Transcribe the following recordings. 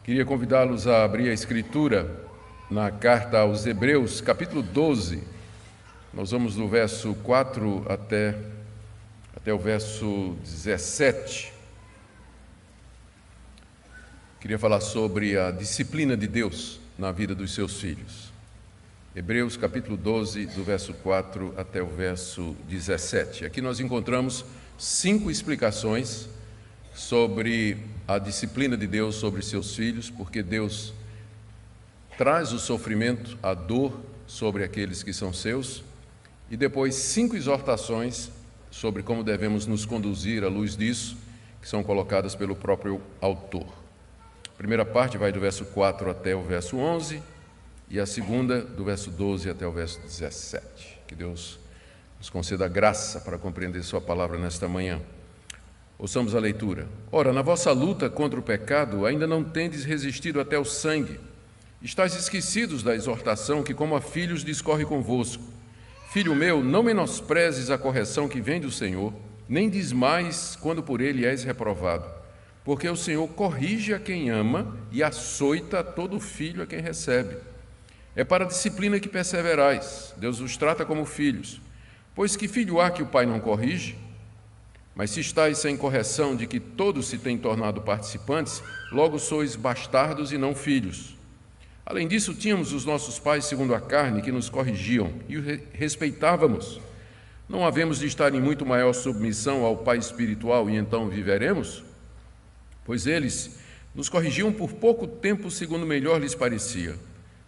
Queria convidá-los a abrir a Escritura na carta aos Hebreus, capítulo 12. Nós vamos do verso 4 até o verso 17. Queria falar sobre a disciplina de Deus na vida dos seus filhos. Hebreus, capítulo 12, do verso 4 até o verso 17. Aqui nós encontramos 5 explicações sobre a disciplina de Deus sobre seus filhos, porque Deus traz o sofrimento, a dor sobre aqueles que são seus, e depois 5 exortações sobre como devemos nos conduzir à luz disso, que são colocadas pelo próprio autor. A primeira parte vai do verso 4 até o verso 11, e a segunda do verso 12 até o verso 17. Que Deus nos conceda graça para compreender sua palavra nesta manhã. Ouçamos a leitura. Ora, na vossa luta contra o pecado, ainda não tendes resistido até o sangue. Estais esquecidos da exortação que, como a filhos, discorre convosco. Filho meu, não menosprezes a correção que vem do Senhor, nem desmais quando por ele és reprovado. Porque o Senhor corrige a quem ama e açoita a todo filho a quem recebe. É para a disciplina que perseverais. Deus os trata como filhos. Pois que filho há que o pai não corrige? Mas se estáis sem correção de que todos se têm tornado participantes, logo sois bastardos e não filhos. Além disso, tínhamos os nossos pais segundo a carne que nos corrigiam e o respeitávamos. Não havemos de estar em muito maior submissão ao Pai espiritual e então viveremos? Pois eles nos corrigiam por pouco tempo segundo melhor lhes parecia.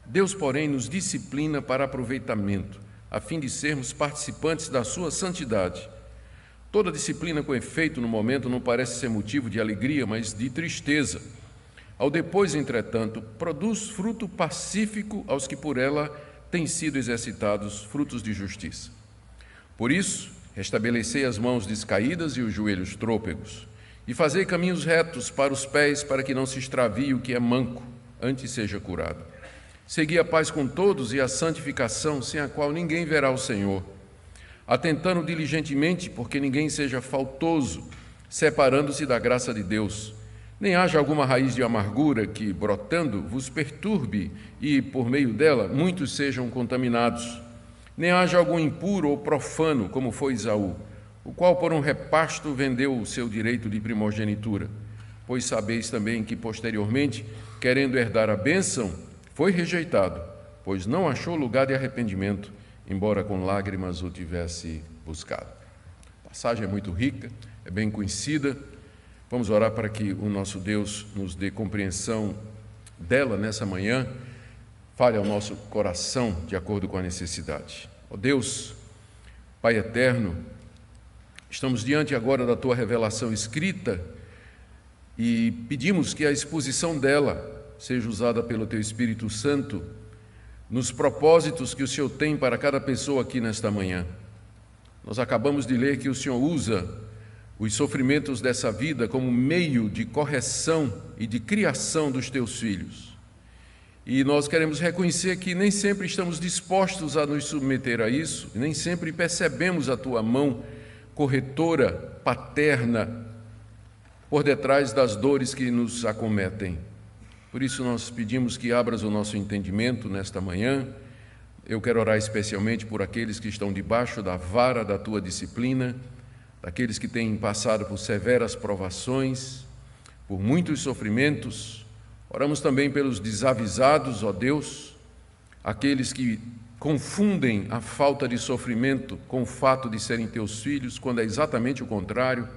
Deus, porém, nos disciplina para aproveitamento, a fim de sermos participantes da sua santidade. Toda disciplina com efeito no momento não parece ser motivo de alegria, mas de tristeza. Ao depois, entretanto, produz fruto pacífico aos que por ela têm sido exercitados frutos de justiça. Por isso, restabelecei as mãos descaídas e os joelhos trôpegos, e fazei caminhos retos para os pés, para que não se extravie o que é manco, antes seja curado. Segui a paz com todos e a santificação, sem a qual ninguém verá o Senhor. Atentando diligentemente, porque ninguém seja faltoso, separando-se da graça de Deus. Nem haja alguma raiz de amargura que, brotando, vos perturbe e, por meio dela, muitos sejam contaminados. Nem haja algum impuro ou profano, como foi Esaú, o qual por um repasto vendeu o seu direito de primogenitura. Pois sabeis também que, posteriormente, querendo herdar a bênção, foi rejeitado, pois não achou lugar de arrependimento, embora com lágrimas o tivesse buscado. A passagem é muito rica, é bem conhecida. Vamos orar para que o nosso Deus nos dê compreensão dela nessa manhã, fale ao nosso coração de acordo com a necessidade. Ó Deus, Pai eterno, estamos diante agora da Tua revelação escrita e pedimos que a exposição dela seja usada pelo Teu Espírito Santo nos propósitos que o Senhor tem para cada pessoa aqui nesta manhã. Nós acabamos de ler que o Senhor usa os sofrimentos dessa vida como meio de correção e de criação dos Teus filhos. E nós queremos reconhecer que nem sempre estamos dispostos a nos submeter a isso, nem sempre percebemos a Tua mão corretora, paterna, por detrás das dores que nos acometem. Por isso nós pedimos que abras o nosso entendimento nesta manhã. Eu quero orar especialmente por aqueles que estão debaixo da vara da Tua disciplina, daqueles que têm passado por severas provações, por muitos sofrimentos. Oramos também pelos desavisados, ó Deus, aqueles que confundem a falta de sofrimento com o fato de serem Teus filhos, quando é exatamente o contrário.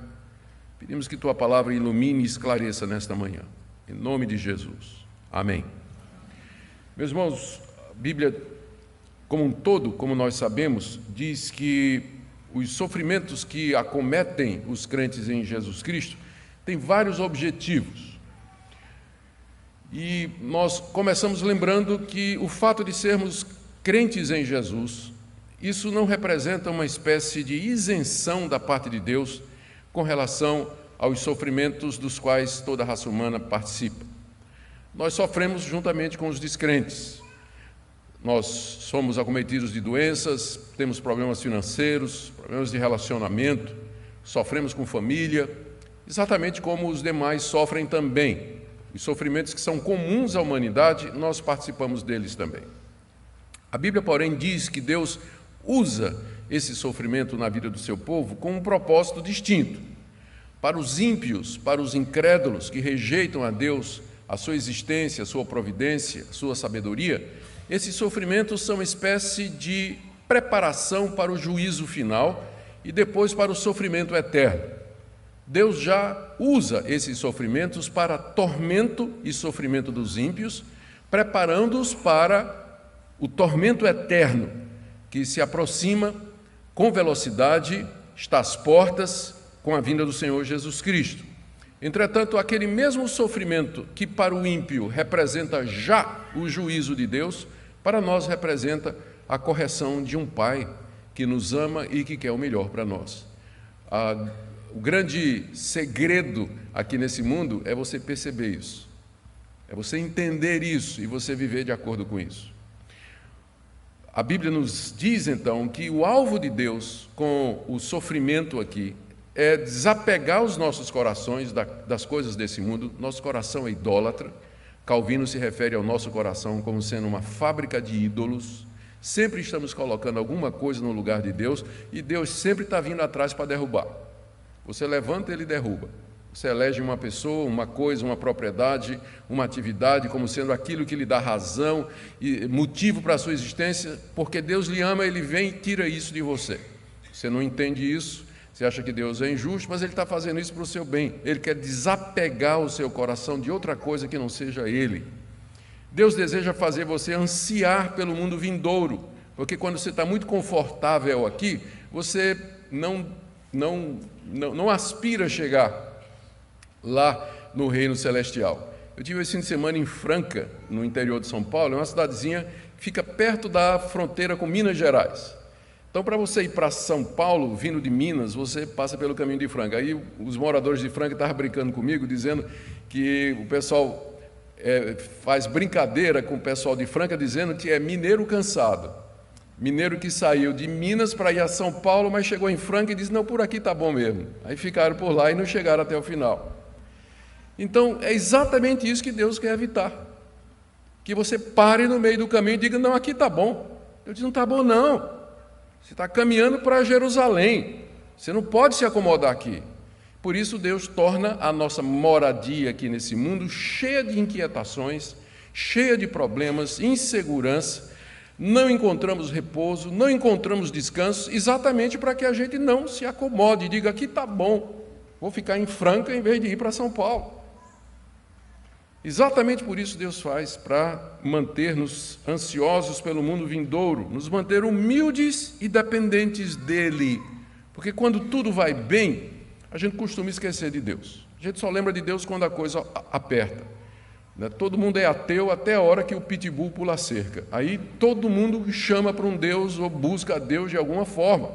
Pedimos que Tua palavra ilumine e esclareça nesta manhã. Em nome de Jesus. Amém. Meus irmãos, a Bíblia, como um todo, como nós sabemos, diz que os sofrimentos que acometem os crentes em Jesus Cristo têm vários objetivos. E nós começamos lembrando que o fato de sermos crentes em Jesus, isso não representa uma espécie de isenção da parte de Deus com relação aos sofrimentos dos quais toda a raça humana participa. Nós sofremos juntamente com os descrentes. Nós somos acometidos de doenças, temos problemas financeiros, problemas de relacionamento, sofremos com família, exatamente como os demais sofrem também. Os sofrimentos que são comuns à humanidade, nós participamos deles também. A Bíblia, porém, diz que Deus usa esse sofrimento na vida do seu povo com um propósito distinto. Para os ímpios, para os incrédulos que rejeitam a Deus, a sua existência, a sua providência, a sua sabedoria, esses sofrimentos são uma espécie de preparação para o juízo final e depois para o sofrimento eterno. Deus já usa esses sofrimentos para tormento e sofrimento dos ímpios, preparando-os para o tormento eterno, que se aproxima com velocidade, está às portas com a vinda do Senhor Jesus Cristo. Entretanto, aquele mesmo sofrimento que para o ímpio representa já o juízo de Deus, para nós representa a correção de um Pai que nos ama e que quer o melhor para nós. O grande segredo aqui nesse mundo é você perceber isso, é você entender isso e você viver de acordo com isso. A Bíblia nos diz, então, que o alvo de Deus com o sofrimento aqui é desapegar os nossos corações das coisas desse mundo. Nosso coração é idólatra. Calvino se refere ao nosso coração como sendo uma fábrica de ídolos. Sempre estamos colocando alguma coisa no lugar de Deus e Deus sempre está vindo atrás para derrubar. Você levanta, Ele derruba. Você elege uma pessoa, uma coisa, uma propriedade, uma atividade como sendo aquilo que lhe dá razão e motivo para a sua existência, porque Deus lhe ama, Ele vem e tira isso de você. Você não entende isso, você acha que Deus é injusto, mas Ele está fazendo isso para o seu bem. Ele quer desapegar o seu coração de outra coisa que não seja Ele. Deus deseja fazer você ansiar pelo mundo vindouro, porque quando você está muito confortável aqui, você não aspira a chegar lá no reino celestial. Eu tive esse fim de semana em Franca, no interior de São Paulo, é uma cidadezinha que fica perto da fronteira com Minas Gerais. Então, para você ir para São Paulo, vindo de Minas, você passa pelo caminho de Franca. Aí os moradores de Franca estavam brincando comigo, dizendo que o pessoal faz brincadeira com o pessoal de Franca, dizendo que é mineiro cansado. Mineiro que saiu de Minas para ir a São Paulo, mas chegou em Franca e disse, não, por aqui está bom mesmo. Aí ficaram por lá e não chegaram até o final. Então, é exatamente isso que Deus quer evitar. Que você pare no meio do caminho e diga, não, aqui está bom. Eu disse, não está bom não. Você está caminhando para Jerusalém. Você não pode se acomodar aqui. Por isso, Deus torna a nossa moradia aqui nesse mundo cheia de inquietações, cheia de problemas, insegurança. Não encontramos repouso, não encontramos descanso, exatamente para que a gente não se acomode e diga, aqui está bom, vou ficar em Franca em vez de ir para São Paulo. Exatamente por isso Deus faz, para manter-nos ansiosos pelo mundo vindouro, nos manter humildes e dependentes dEle. Porque quando tudo vai bem, a gente costuma esquecer de Deus. A gente só lembra de Deus quando a coisa aperta. Todo mundo é ateu até a hora que o pitbull pula a cerca. Aí todo mundo chama para um Deus ou busca a Deus de alguma forma.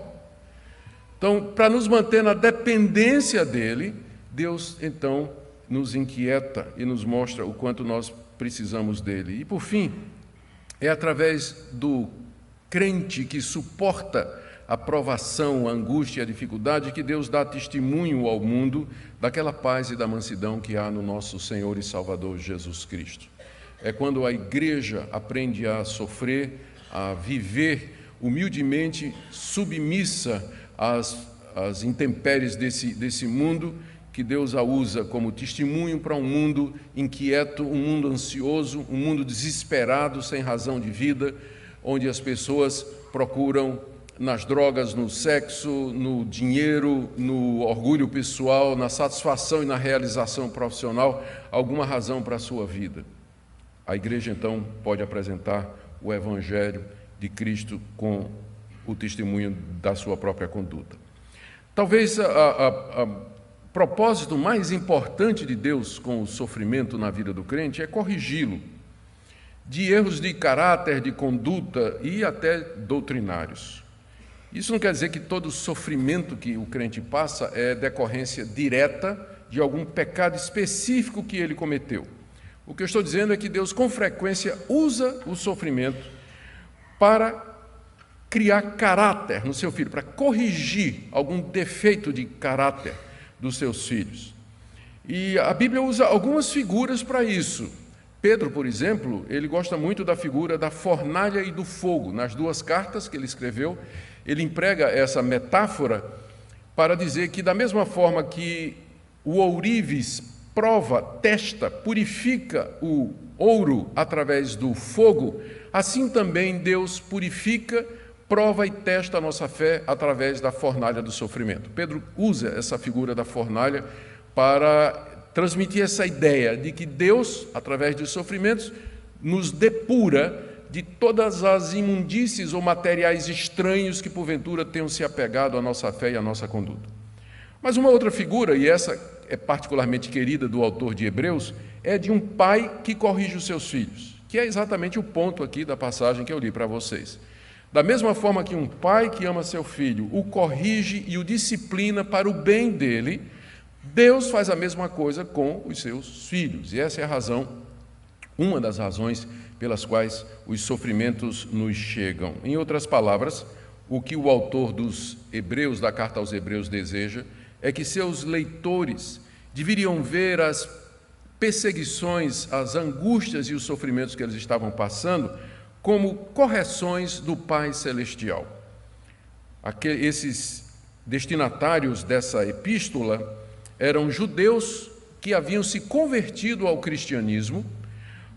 Então, para nos manter na dependência dEle, Deus, então, nos inquieta e nos mostra o quanto nós precisamos dEle. E, por fim, é através do crente que suporta a provação, a angústia e a dificuldade que Deus dá testemunho ao mundo daquela paz e da mansidão que há no nosso Senhor e Salvador Jesus Cristo. É quando a igreja aprende a sofrer, a viver humildemente submissa às intempéries desse mundo, que Deus a usa como testemunho para um mundo inquieto, um mundo ansioso, um mundo desesperado, sem razão de vida, onde as pessoas procuram nas drogas, no sexo, no dinheiro, no orgulho pessoal, na satisfação e na realização profissional, alguma razão para a sua vida. A igreja, então, pode apresentar o Evangelho de Cristo com o testemunho da sua própria conduta. Talvez o propósito mais importante de Deus com o sofrimento na vida do crente é corrigi-lo de erros de caráter, de conduta e até doutrinários. Isso não quer dizer que todo sofrimento que o crente passa é decorrência direta de algum pecado específico que ele cometeu. O que eu estou dizendo é que Deus, com frequência, usa o sofrimento para criar caráter no seu filho, para corrigir algum defeito de caráter dos seus filhos. E a Bíblia usa algumas figuras para isso. Pedro, por exemplo, ele gosta muito da figura da fornalha e do fogo. Nas duas cartas que ele escreveu, ele emprega essa metáfora para dizer que, da mesma forma que o ourives prova, testa, purifica o ouro através do fogo, assim também Deus purifica, prova e testa a nossa fé através da fornalha do sofrimento. Pedro usa essa figura da fornalha para transmitir essa ideia de que Deus, através dos sofrimentos, nos depura de todas as imundícies ou materiais estranhos que porventura tenham se apegado à nossa fé e à nossa conduta. Mas uma outra figura, e essa é particularmente querida do autor de Hebreus, é de um pai que corrige os seus filhos, que é exatamente o ponto aqui da passagem que eu li para vocês. Da mesma forma que um pai que ama seu filho o corrige e o disciplina para o bem dele, Deus faz a mesma coisa com os seus filhos. E essa é a razão, uma das razões pelas quais os sofrimentos nos chegam. Em outras palavras, o que o autor dos Hebreus, da carta aos Hebreus, deseja é que seus leitores deveriam ver as perseguições, as angústias e os sofrimentos que eles estavam passando como correções do Pai Celestial. Esses destinatários dessa epístola eram judeus que haviam se convertido ao cristianismo,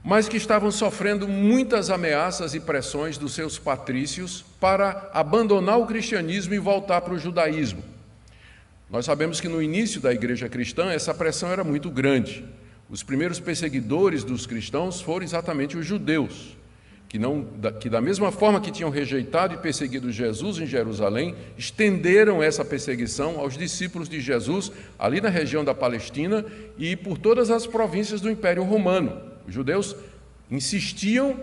mas que estavam sofrendo muitas ameaças e pressões dos seus patrícios para abandonar o cristianismo e voltar para o judaísmo. Nós sabemos que no início da igreja cristã essa pressão era muito grande. Os primeiros perseguidores dos cristãos foram exatamente os judeus, que da mesma forma que tinham rejeitado e perseguido Jesus em Jerusalém, estenderam essa perseguição aos discípulos de Jesus ali na região da Palestina e por todas as províncias do Império Romano. Os judeus insistiam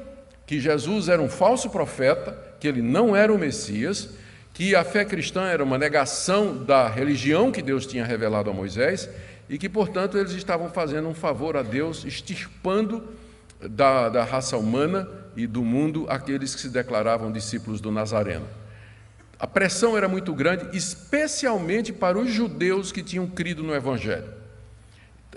que Jesus era um falso profeta, que ele não era o Messias, que a fé cristã era uma negação da religião que Deus tinha revelado a Moisés e que, portanto, eles estavam fazendo um favor a Deus, extirpando da raça humana e do mundo aqueles que se declaravam discípulos do Nazareno. A pressão era muito grande, especialmente para os judeus que tinham crido no Evangelho.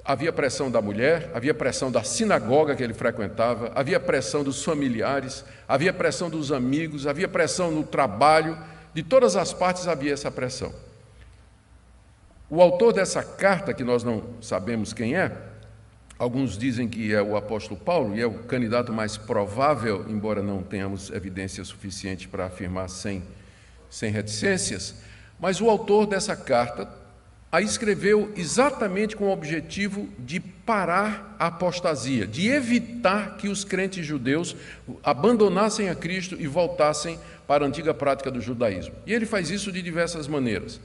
Havia pressão da mulher, havia pressão da sinagoga que ele frequentava, havia pressão dos familiares, havia pressão dos amigos, havia pressão no trabalho, de todas as partes havia essa pressão. O autor dessa carta, que nós não sabemos quem é, alguns dizem que é o apóstolo Paulo, e é o candidato mais provável, embora não tenhamos evidência suficiente para afirmar sem reticências, mas o autor dessa carta a escreveu exatamente com o objetivo de parar a apostasia, de evitar que os crentes judeus abandonassem a Cristo e voltassem para a antiga prática do judaísmo. E ele faz isso de diversas maneiras.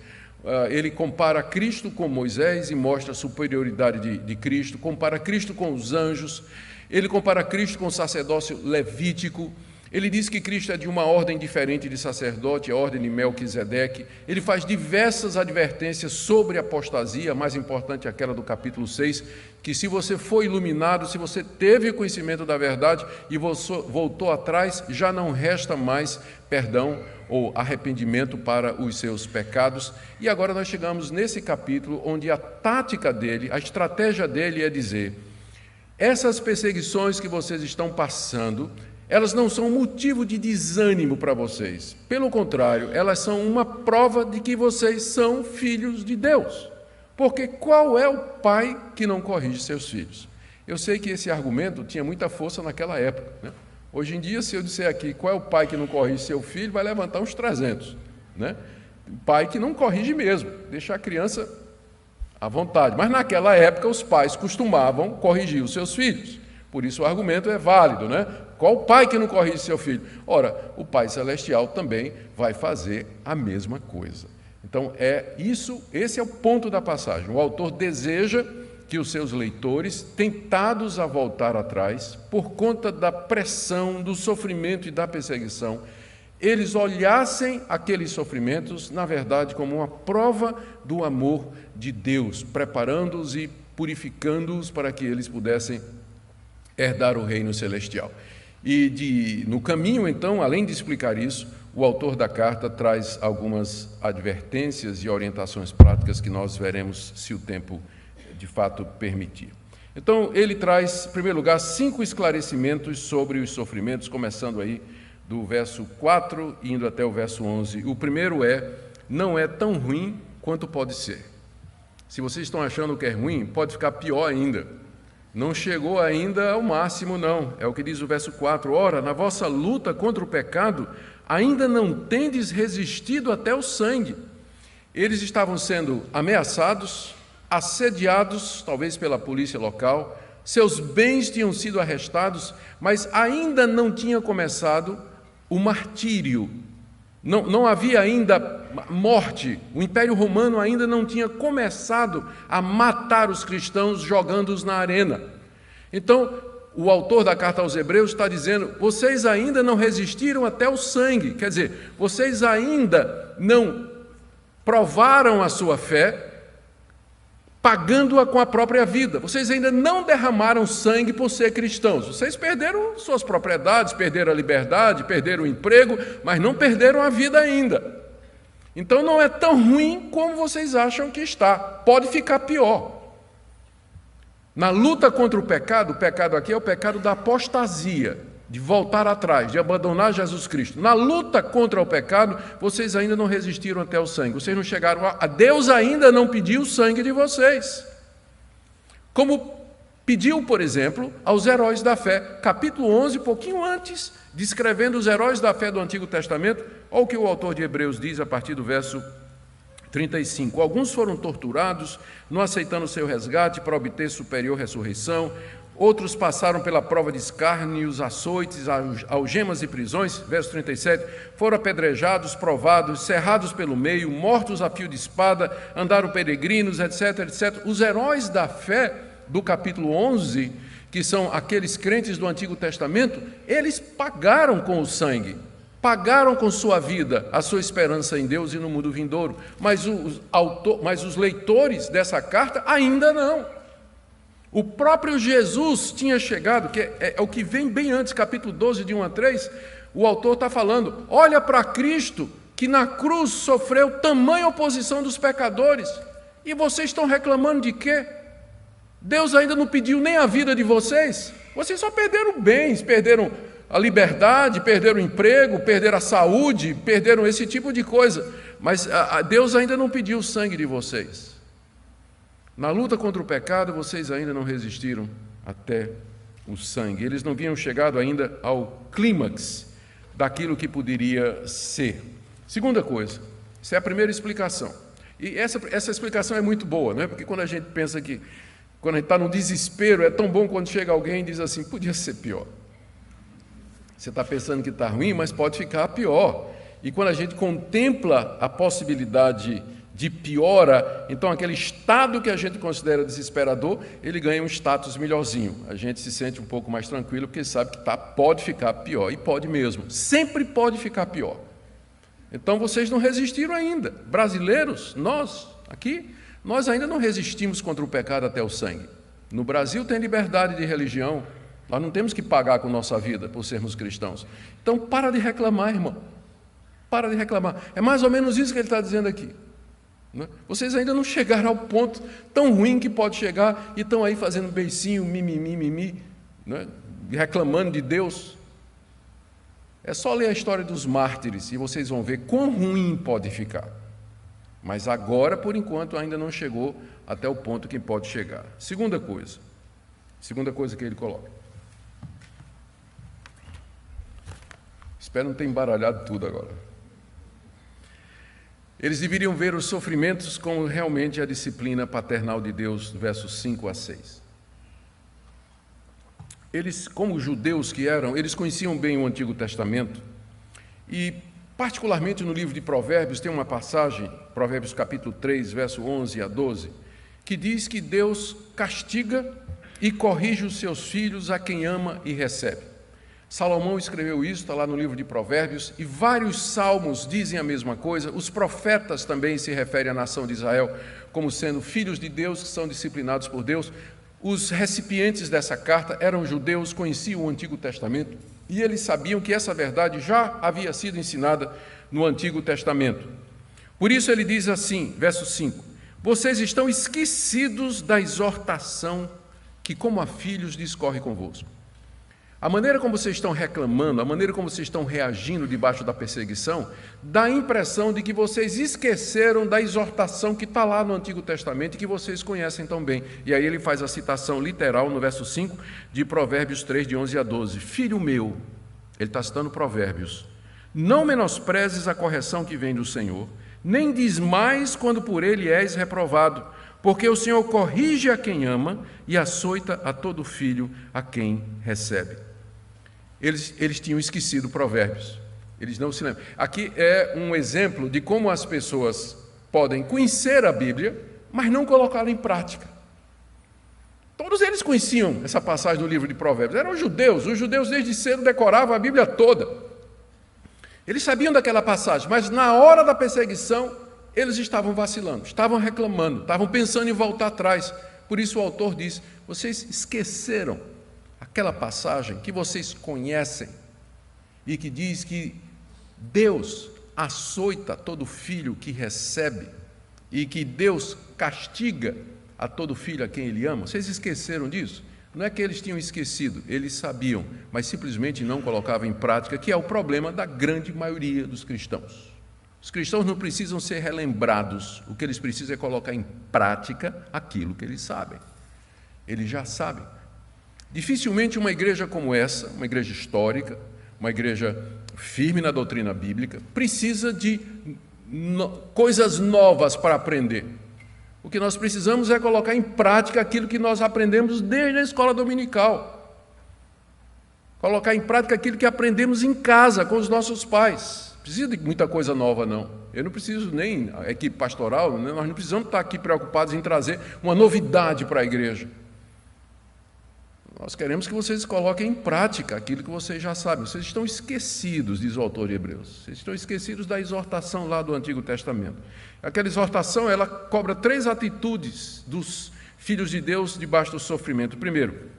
Ele compara Cristo com Moisés e mostra a superioridade de Cristo, compara Cristo com os anjos, ele compara Cristo com o sacerdócio levítico, ele diz que Cristo é de uma ordem diferente de sacerdote, a ordem de Melquisedeque. Ele faz diversas advertências sobre a apostasia, a mais importante é aquela do capítulo 6, que se você foi iluminado, se você teve conhecimento da verdade e voltou atrás, já não resta mais perdão ou arrependimento para os seus pecados. E agora nós chegamos nesse capítulo onde a tática dele, a estratégia dele é dizer: essas perseguições que vocês estão passando, elas não são motivo de desânimo para vocês. Pelo contrário, elas são uma prova de que vocês são filhos de Deus. Porque qual é o pai que não corrige seus filhos? Eu sei que esse argumento tinha muita força naquela época, né? Hoje em dia, se eu disser aqui qual é o pai que não corrige seu filho, vai levantar uns 300. Né? Pai que não corrige mesmo, deixa a criança à vontade. Mas naquela época os pais costumavam corrigir os seus filhos. Por isso o argumento é válido, né? Qual o pai que não corrige seu filho? Ora, o Pai Celestial também vai fazer a mesma coisa. Então, esse é o ponto da passagem. O autor deseja que os seus leitores, tentados a voltar atrás, por conta da pressão, do sofrimento e da perseguição, eles olhassem aqueles sofrimentos, na verdade, como uma prova do amor de Deus, preparando-os e purificando-os para que eles pudessem herdar o reino celestial. E no caminho, então, além de explicar isso, o autor da carta traz algumas advertências e orientações práticas que nós veremos, se o tempo de fato permitir. Então, ele traz, em primeiro lugar, 5 esclarecimentos sobre os sofrimentos, começando aí do verso 4 e indo até o verso 11. O primeiro não é tão ruim quanto pode ser. Se vocês estão achando que é ruim, pode ficar pior ainda. Não chegou ainda ao máximo, não. É o que diz o verso 4. Ora, na vossa luta contra o pecado, ainda não tendes resistido até o sangue. Eles estavam sendo ameaçados, assediados, talvez pela polícia local, seus bens tinham sido arrestados, mas ainda não tinha começado o martírio. Não havia ainda morte. O Império Romano ainda não tinha começado a matar os cristãos jogando-os na arena. Então, o autor da carta aos Hebreus está dizendo, vocês ainda não resistiram até o sangue, quer dizer, vocês ainda não provaram a sua fé, pagando-a com a própria vida. Vocês ainda não derramaram sangue por ser cristãos. Vocês perderam suas propriedades, perderam a liberdade, perderam o emprego, mas não perderam a vida ainda. Então não é tão ruim como vocês acham que está. Pode ficar pior. Na luta contra o pecado aqui é o pecado da apostasia, de voltar atrás, de abandonar Jesus Cristo. Na luta contra o pecado, vocês ainda não resistiram até o sangue. Vocês não chegaram a Deus ainda não pediu o sangue de vocês. Como pediu, por exemplo, aos heróis da fé. Capítulo 11, pouquinho antes, descrevendo os heróis da fé do Antigo Testamento, olha o que o autor de Hebreus diz a partir do verso 35. Alguns foram torturados, não aceitando seu resgate para obter superior ressurreição. Outros passaram pela prova de escárnios, açoites, algemas e prisões, verso 37, foram apedrejados, provados, cerrados pelo meio, mortos a fio de espada, andaram peregrinos, etc, etc. Os heróis da fé do capítulo 11, que são aqueles crentes do Antigo Testamento, eles pagaram com o sangue, pagaram com sua vida a sua esperança em Deus e no mundo vindouro, mas os leitores dessa carta ainda não. O próprio Jesus tinha chegado, que é o que vem bem antes, capítulo 12, de 1 a 3, o autor está falando, olha para Cristo, que na cruz sofreu tamanha oposição dos pecadores, e vocês estão reclamando de quê? Deus ainda não pediu nem a vida de vocês? Vocês só perderam bens, perderam a liberdade, perderam o emprego, perderam a saúde, perderam esse tipo de coisa, mas Deus ainda não pediu o sangue de vocês. Na luta contra o pecado, vocês ainda não resistiram até o sangue. Eles não haviam chegado ainda ao clímax daquilo que poderia ser. Segunda coisa, essa é a primeira explicação. E essa explicação é muito boa, não é? Porque quando a gente pensa que, quando a gente está no desespero, é tão bom quando chega alguém e diz assim, podia ser pior. Você está pensando que está ruim, mas pode ficar pior. E quando a gente contempla a possibilidade de piora, então aquele estado que a gente considera desesperador, ele ganha um status melhorzinho. A gente se sente um pouco mais tranquilo, porque sabe que pode ficar pior, e pode mesmo, sempre pode ficar pior. Então vocês não resistiram ainda. Brasileiros, nós, aqui, nós ainda não resistimos contra o pecado até o sangue. No Brasil tem liberdade de religião, nós não temos que pagar com nossa vida por sermos cristãos. Então para de reclamar, irmão. Para de reclamar. É mais ou menos isso que ele está dizendo aqui. Vocês ainda não chegaram ao ponto tão ruim que pode chegar e estão aí fazendo beicinho, mimimi, né? Reclamando de Deus. É só ler a história dos mártires e vocês vão ver quão ruim pode ficar. Mas agora, por enquanto, ainda não chegou até o ponto que pode chegar. Segunda coisa que ele coloca. Espero não ter embaralhado tudo agora. Eles deveriam ver os sofrimentos como realmente a disciplina paternal de Deus, versos 5 a 6. Eles, como judeus que eram, eles conheciam bem o Antigo Testamento e, particularmente no livro de Provérbios, tem uma passagem, Provérbios capítulo 3, verso 11 a 12, que diz que Deus castiga e corrige os seus filhos a quem ama e recebe. Salomão escreveu isso, está lá no livro de Provérbios, e vários salmos dizem a mesma coisa. Os profetas também se referem à nação de Israel como sendo filhos de Deus que são disciplinados por Deus. Os recipientes dessa carta eram judeus, conheciam o Antigo Testamento, e eles sabiam que essa verdade já havia sido ensinada no Antigo Testamento. Por isso ele diz assim, verso 5, vocês estão esquecidos da exortação que, como a filhos, discorre convosco. A maneira como vocês estão reclamando, a maneira como vocês estão reagindo debaixo da perseguição, dá a impressão de que vocês esqueceram da exortação que está lá no Antigo Testamento e que vocês conhecem tão bem. E aí ele faz a citação literal no verso 5 de Provérbios 3, de 11 a 12. Filho meu, ele está citando Provérbios, não menosprezes a correção que vem do Senhor, nem desmais quando por ele és reprovado, porque o Senhor corrige a quem ama e açoita a todo filho a quem recebe. Eles tinham esquecido Provérbios, eles não se lembram. Aqui é um exemplo de como as pessoas podem conhecer a Bíblia, mas não colocá-la em prática. Todos eles conheciam essa passagem do livro de Provérbios, eram os judeus desde cedo decoravam a Bíblia toda. Eles sabiam daquela passagem, mas na hora da perseguição, eles estavam vacilando, estavam reclamando, estavam pensando em voltar atrás. Por isso o autor diz, vocês esqueceram aquela passagem que vocês conhecem e que diz que Deus açoita todo filho que recebe e que Deus castiga a todo filho a quem Ele ama. Vocês esqueceram disso? Não é que eles tinham esquecido, eles sabiam, mas simplesmente não colocavam em prática, que é o problema da grande maioria dos cristãos. Os cristãos não precisam ser relembrados, o que eles precisam é colocar em prática aquilo que eles sabem. Eles já sabem. Dificilmente uma igreja como essa, uma igreja histórica, uma igreja firme na doutrina bíblica, precisa de coisas novas para aprender. O que nós precisamos é colocar em prática aquilo que nós aprendemos desde a escola dominical. Colocar em prática aquilo que aprendemos em casa, com os nossos pais. Não precisa de muita coisa nova, não. Eu não preciso nem a equipe pastoral, né? Nós não precisamos estar aqui preocupados em trazer uma novidade para a igreja. Nós queremos que vocês coloquem em prática aquilo que vocês já sabem. Vocês estão esquecidos, diz o autor de Hebreus. Vocês estão esquecidos da exortação lá do Antigo Testamento. Aquela exortação, ela cobra 3 atitudes dos filhos de Deus debaixo do sofrimento. Primeiro,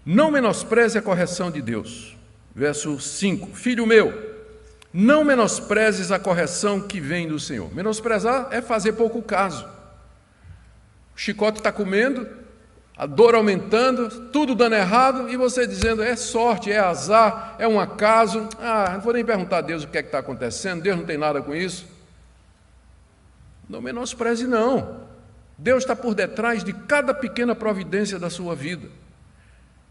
não menospreze a correção de Deus. Verso 5, filho meu, não menosprezes a correção que vem do Senhor. Menosprezar é fazer pouco caso. O chicote está comendo, a dor aumentando, tudo dando errado, e você dizendo, é sorte, é azar, é um acaso, não vou nem perguntar a Deus o que é que está acontecendo, Deus não tem nada com isso. Não menospreze, não. Deus está por detrás de cada pequena providência da sua vida.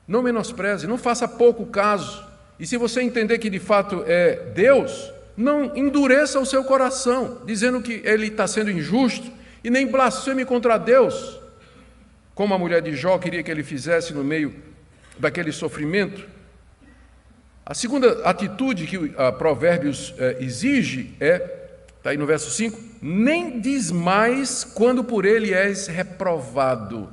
Não menospreze, não faça pouco caso. E se você entender que de fato é Deus, não endureça o seu coração, dizendo que Ele está sendo injusto, e nem blasfeme contra Deus, como a mulher de Jó queria que ele fizesse no meio daquele sofrimento. A segunda atitude que a Provérbios exige está aí no verso 5, nem desmais quando por ele és reprovado.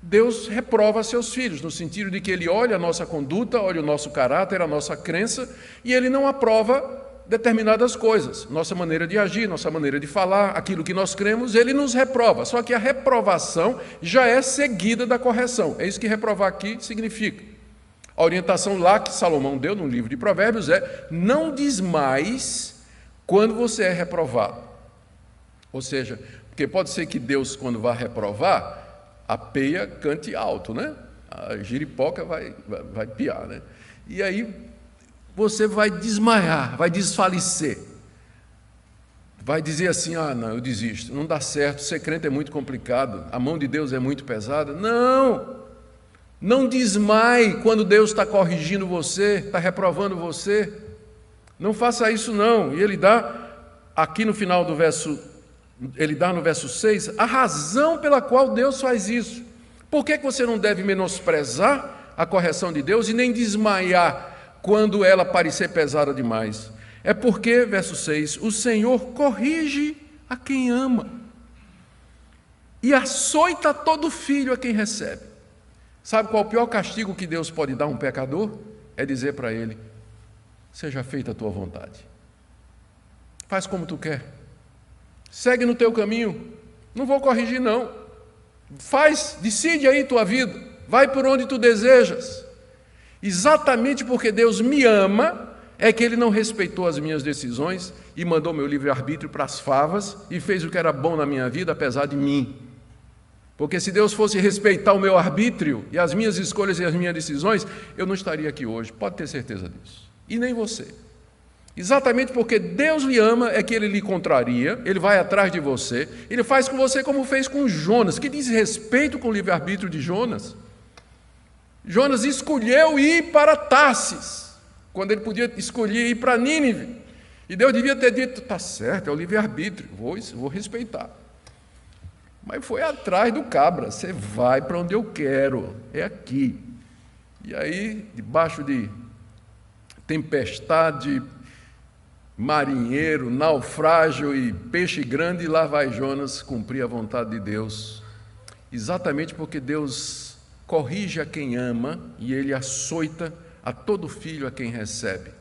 Deus reprova seus filhos, no sentido de que Ele olha a nossa conduta, olha o nosso caráter, a nossa crença, e Ele não aprova determinadas coisas, nossa maneira de agir, nossa maneira de falar, aquilo que nós cremos, Ele nos reprova. Só que a reprovação já é seguida da correção. É isso que reprovar aqui significa. A orientação lá que Salomão deu no livro de Provérbios é: não desmais quando você é reprovado. Ou seja, porque pode ser que Deus, quando vai reprovar, a peia cante alto, né? A giripoca vai piar, né? E aí você vai desmaiar, vai desfalecer. Vai dizer assim, não, eu desisto, não dá certo, ser crente é muito complicado, a mão de Deus é muito pesada. Não desmaie quando Deus está corrigindo você, está reprovando você. Não faça isso não. E ele dá, aqui no final do verso, ele dá no verso 6, a razão pela qual Deus faz isso. Por que você não deve menosprezar a correção de Deus e nem desmaiar quando ela parecer pesada demais? É porque, verso 6, o Senhor corrige a quem ama e açoita todo filho a quem recebe. Sabe qual é o pior castigo que Deus pode dar a um pecador? É dizer para ele: seja feita a tua vontade. Faz como tu quer. Segue no teu caminho. Não vou corrigir, não. Decide aí tua vida. Vai por onde tu desejas. Exatamente porque Deus me ama, é que ele não respeitou as minhas decisões e mandou meu livre-arbítrio para as favas e fez o que era bom na minha vida, apesar de mim. Porque se Deus fosse respeitar o meu arbítrio e as minhas escolhas e as minhas decisões, eu não estaria aqui hoje, pode ter certeza disso. E nem você. Exatamente porque Deus lhe ama é que Ele lhe contraria, Ele vai atrás de você, Ele faz com você como fez com Jonas. Que diz respeito com o livre-arbítrio de Jonas? Jonas escolheu ir para Tarsis, quando ele podia escolher ir para Nínive. E Deus devia ter dito, está certo, é o livre-arbítrio, vou respeitar. Mas foi atrás do cabra, você vai para onde eu quero, é aqui. E aí, debaixo de tempestade, marinheiro, naufrágio e peixe grande, lá vai Jonas cumprir a vontade de Deus, exatamente porque Deus corrige a quem ama e Ele açoita a todo filho a quem recebe,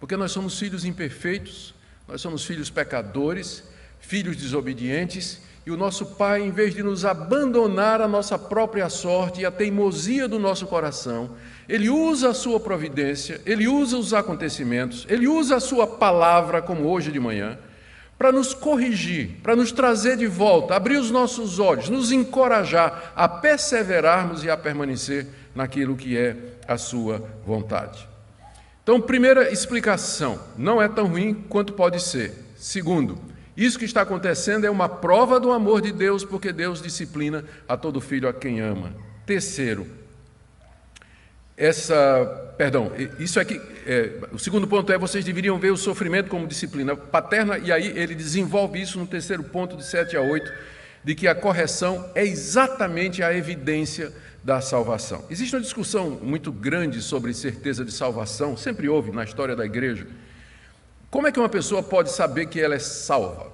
porque nós somos filhos imperfeitos, nós somos filhos pecadores, filhos desobedientes, e o nosso Pai, em vez de nos abandonar à nossa própria sorte e à teimosia do nosso coração, Ele usa a sua providência, Ele usa os acontecimentos, Ele usa a sua palavra, como hoje de manhã, para nos corrigir, para nos trazer de volta, abrir os nossos olhos, nos encorajar a perseverarmos e a permanecer naquilo que é a sua vontade. Então, primeira explicação, não é tão ruim quanto pode ser. Segundo, isso que está acontecendo é uma prova do amor de Deus, porque Deus disciplina a todo filho a quem ama. Terceiro, isso aqui, o segundo ponto é, vocês deveriam ver o sofrimento como disciplina paterna, e aí ele desenvolve isso no terceiro ponto, de 7 a 8, de que a correção é exatamente a evidência da salvação. Existe uma discussão muito grande sobre certeza de salvação, sempre houve na história da igreja. Como é que uma pessoa pode saber que ela é salva?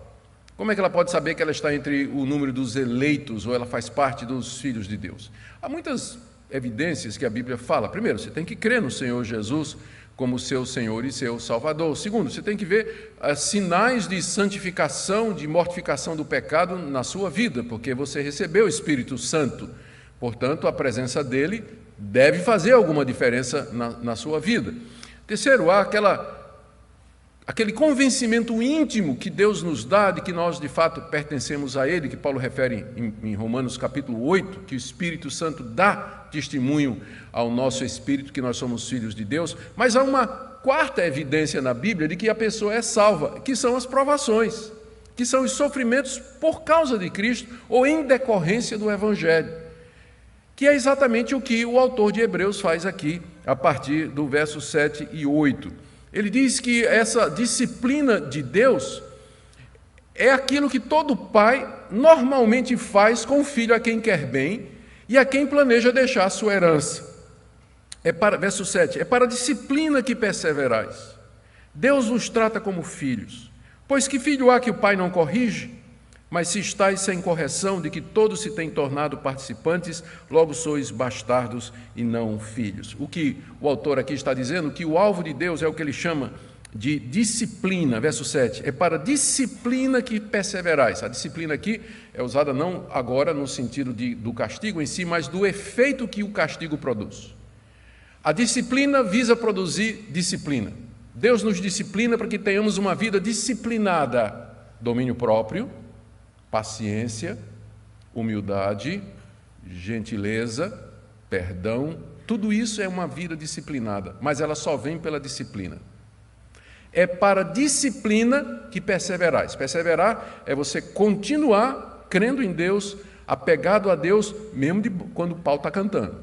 Como é que ela pode saber que ela está entre o número dos eleitos ou ela faz parte dos filhos de Deus? Há muitas evidências que a Bíblia fala. Primeiro, você tem que crer no Senhor Jesus como seu Senhor e seu Salvador. Segundo, você tem que ver sinais de santificação, de mortificação do pecado na sua vida, porque você recebeu o Espírito Santo. Portanto, a presença dele deve fazer alguma diferença na sua vida. Terceiro, há aquele convencimento íntimo que Deus nos dá de que nós de fato pertencemos a Ele, que Paulo refere em Romanos capítulo 8, que o Espírito Santo dá testemunho ao nosso espírito que nós somos filhos de Deus. Mas há uma quarta evidência na Bíblia de que a pessoa é salva, que são as provações, que são os sofrimentos por causa de Cristo ou em decorrência do Evangelho, que é exatamente o que o autor de Hebreus faz aqui, a partir do verso 7 e 8. Ele diz que essa disciplina de Deus é aquilo que todo pai normalmente faz com o filho a quem quer bem e a quem planeja deixar a sua herança. Verso 7, é para a disciplina que perseverais. Deus vos trata como filhos. Pois que filho há que o pai não corrige? Mas se estáis sem correção de que todos se têm tornado participantes, logo sois bastardos e não filhos. O que o autor aqui está dizendo, que o alvo de Deus é o que ele chama de disciplina. Verso 7, é para a disciplina que perseverais. A disciplina aqui é usada não agora no sentido do castigo em si, mas do efeito que o castigo produz. A disciplina visa produzir disciplina. Deus nos disciplina para que tenhamos uma vida disciplinada, domínio próprio, paciência, humildade, gentileza, perdão, tudo isso é uma vida disciplinada, mas ela só vem pela disciplina. É para a disciplina que perseverais. Perseverar é você continuar crendo em Deus, apegado a Deus, mesmo quando o pau está cantando.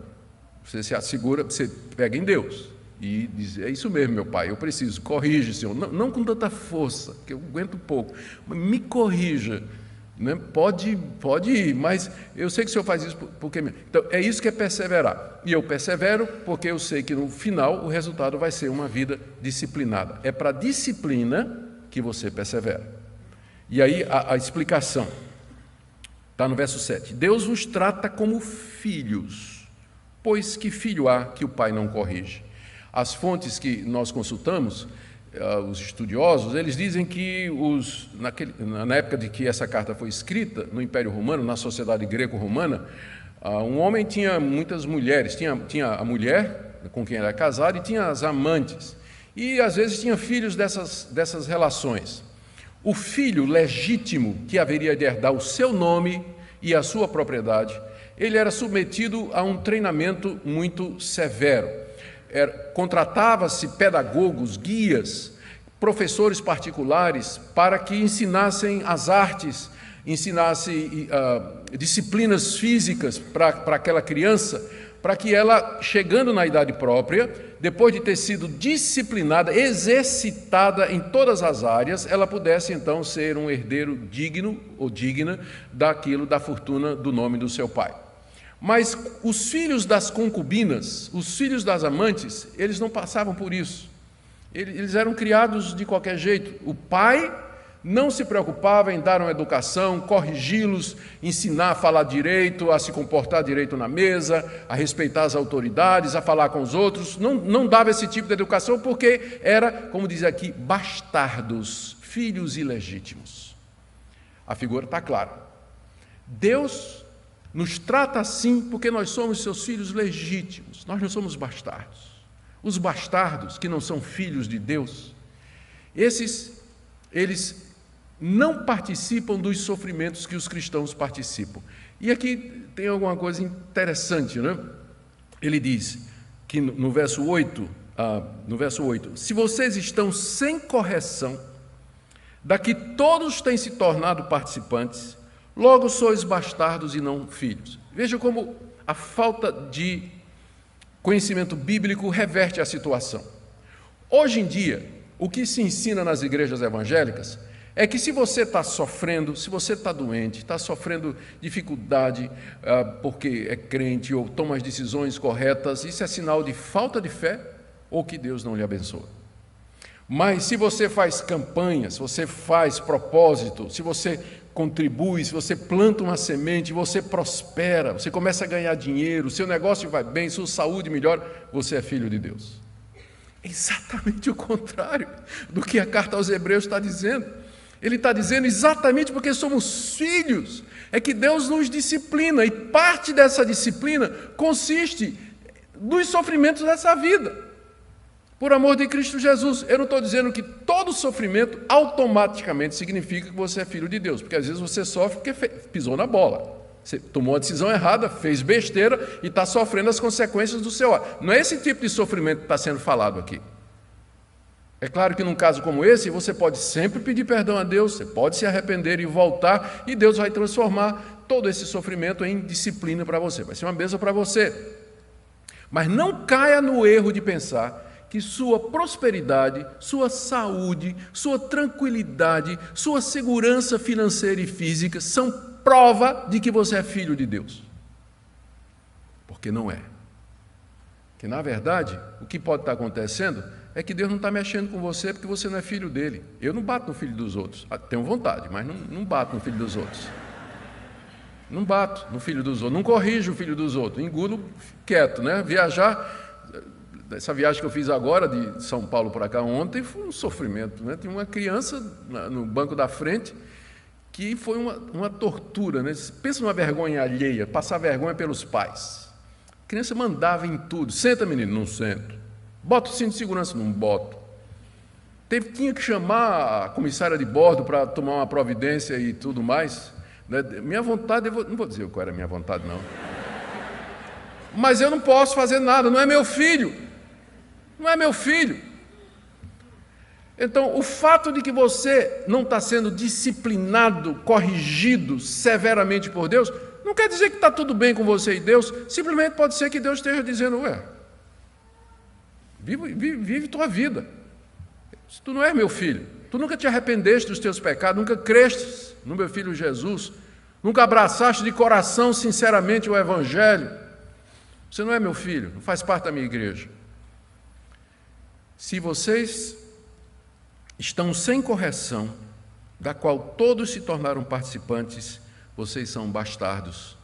Você se assegura, você pega em Deus e diz, é isso mesmo, meu pai, eu preciso, corrige, Senhor. Não com tanta força, que eu aguento pouco, mas me corrija. Pode ir, mas eu sei que o Senhor faz isso porque... Então, é isso que é perseverar. E eu persevero porque eu sei que no final o resultado vai ser uma vida disciplinada. É para a disciplina que você persevera. E aí a explicação está no verso 7. Deus vos trata como filhos, pois que filho há que o pai não corrige? As fontes que nós consultamos, os estudiosos, eles dizem que na época de que essa carta foi escrita, no Império Romano, na sociedade greco-romana, um homem tinha muitas mulheres, tinha a mulher com quem era casado e tinha as amantes. e às vezes tinha filhos dessas relações. O filho legítimo que haveria de herdar o seu nome e a sua propriedade, ele era submetido a um treinamento muito severo. Contratava-se pedagogos, guias, professores particulares para que ensinassem as artes, ensinassem disciplinas físicas para aquela criança, para que ela, chegando na idade própria, depois de ter sido disciplinada, exercitada em todas as áreas, ela pudesse então ser um herdeiro digno ou digna da fortuna do nome do seu pai. Mas os filhos das concubinas, os filhos das amantes, eles não passavam por isso. Eles eram criados de qualquer jeito. O pai não se preocupava em dar uma educação, corrigi-los, ensinar a falar direito, a se comportar direito na mesa, a respeitar as autoridades, a falar com os outros. Não dava esse tipo de educação porque era, como diz aqui, bastardos, filhos ilegítimos. A figura está clara. Deus nos trata assim porque nós somos seus filhos legítimos, nós não somos bastardos. Os bastardos, que não são filhos de Deus, eles não participam dos sofrimentos que os cristãos participam. E aqui tem alguma coisa interessante, né? Ele diz que no verso 8, se vocês estão sem correção, daqui todos têm se tornado participantes, logo sois bastardos e não filhos. Veja como a falta de conhecimento bíblico reverte a situação. Hoje em dia, o que se ensina nas igrejas evangélicas é que se você está sofrendo, se você está doente, está sofrendo dificuldade porque é crente ou toma as decisões corretas, isso é sinal de falta de fé ou que Deus não lhe abençoa. Mas se você faz campanha, se você faz propósito, se você contribui, se você planta uma semente, você prospera, você começa a ganhar dinheiro, seu negócio vai bem, sua saúde melhora, você é filho de Deus. É exatamente o contrário do que a carta aos Hebreus está dizendo. Ele está dizendo exatamente porque somos filhos, é que Deus nos disciplina, e parte dessa disciplina consiste nos sofrimentos dessa vida. Por amor de Cristo Jesus, eu não estou dizendo que todo sofrimento automaticamente significa que você é filho de Deus, porque às vezes você sofre porque pisou na bola, você tomou a decisão errada, fez besteira e está sofrendo as consequências do seu ato. Não é esse tipo de sofrimento que está sendo falado aqui. É claro que num caso como esse, você pode sempre pedir perdão a Deus, você pode se arrepender e voltar, e Deus vai transformar todo esse sofrimento em disciplina para você, vai ser uma bênção para você. Mas não caia no erro de pensar que sua prosperidade, sua saúde, sua tranquilidade, sua segurança financeira e física são prova de que você é filho de Deus. Porque não é. Que, na verdade, o que pode estar acontecendo é que Deus não está mexendo com você porque você não é filho dele. Eu não bato no filho dos outros. Tenho vontade, mas não bato no filho dos outros. Não bato no filho dos outros, não corrijo o filho dos outros, engulo quieto, né? Viajar... Essa viagem que eu fiz agora, de São Paulo para cá ontem, foi um sofrimento, né? Tinha uma criança no banco da frente que foi uma tortura, né? Pensa numa vergonha alheia, passar vergonha pelos pais. A criança mandava em tudo. Senta, menino, não sento. Bota o cinto de segurança, não boto. Tinha que chamar a comissária de bordo para tomar uma providência e tudo mais, né? Minha vontade, não vou dizer qual era a minha vontade, não. Mas eu não posso fazer nada, não é meu filho. Não é meu filho. Então, o fato de que você não está sendo disciplinado, corrigido severamente por Deus, não quer dizer que está tudo bem com você e Deus, simplesmente pode ser que Deus esteja dizendo, vive tua vida. Tu não és meu filho, tu nunca te arrependeste dos teus pecados, nunca crestes no meu filho Jesus, nunca abraçaste de coração sinceramente o Evangelho. Você não é meu filho, não faz parte da minha igreja. Se vocês estão sem correção, da qual todos se tornaram participantes, vocês são bastardos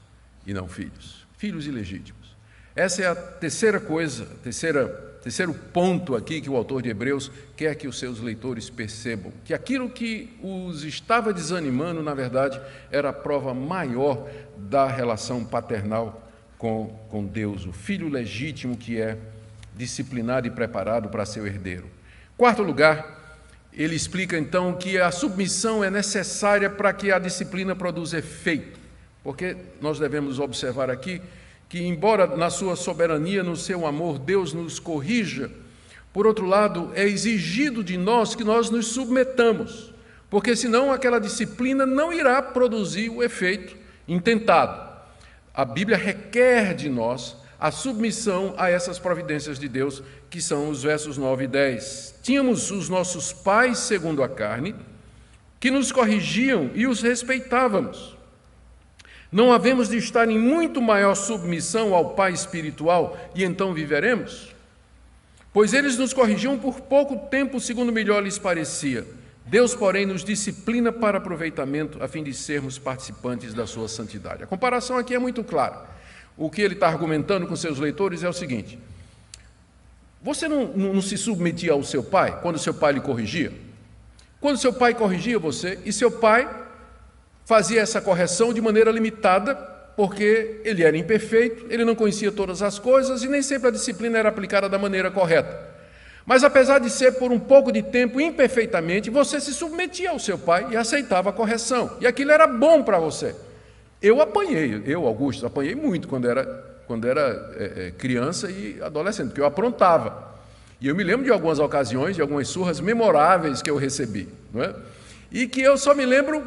e não filhos, filhos ilegítimos. Essa é a terceira coisa, terceiro ponto aqui que o autor de Hebreus quer que os seus leitores percebam, que aquilo que os estava desanimando, na verdade, era a prova maior da relação paternal com Deus, o filho legítimo que é disciplinado e preparado para ser o herdeiro. Quarto lugar, ele explica então que a submissão é necessária para que a disciplina produza efeito, porque nós devemos observar aqui que, embora na sua soberania, no seu amor, Deus nos corrija, por outro lado, é exigido de nós que nós nos submetamos, porque senão aquela disciplina não irá produzir o efeito intentado. A Bíblia requer de nós a submissão a essas providências de Deus, que são os versos 9 e 10. Tínhamos os nossos pais, segundo a carne, que nos corrigiam e os respeitávamos. Não havemos de estar em muito maior submissão ao Pai espiritual e então viveremos? Pois eles nos corrigiam por pouco tempo, segundo melhor lhes parecia. Deus, porém, nos disciplina para aproveitamento, a fim de sermos participantes da sua santidade. A comparação aqui é muito clara. O que ele está argumentando com seus leitores é o seguinte: você não se submetia ao seu pai quando seu pai lhe corrigia? Quando seu pai corrigia você, e seu pai fazia essa correção de maneira limitada, porque ele era imperfeito, ele não conhecia todas as coisas e nem sempre a disciplina era aplicada da maneira correta. Mas apesar de ser por um pouco de tempo imperfeitamente, você se submetia ao seu pai e aceitava a correção. E aquilo era bom para você. Eu, Augusto, apanhei muito quando era criança e adolescente, porque eu aprontava. E eu me lembro de algumas ocasiões, de algumas surras memoráveis que eu recebi, não é? E que eu só me lembro,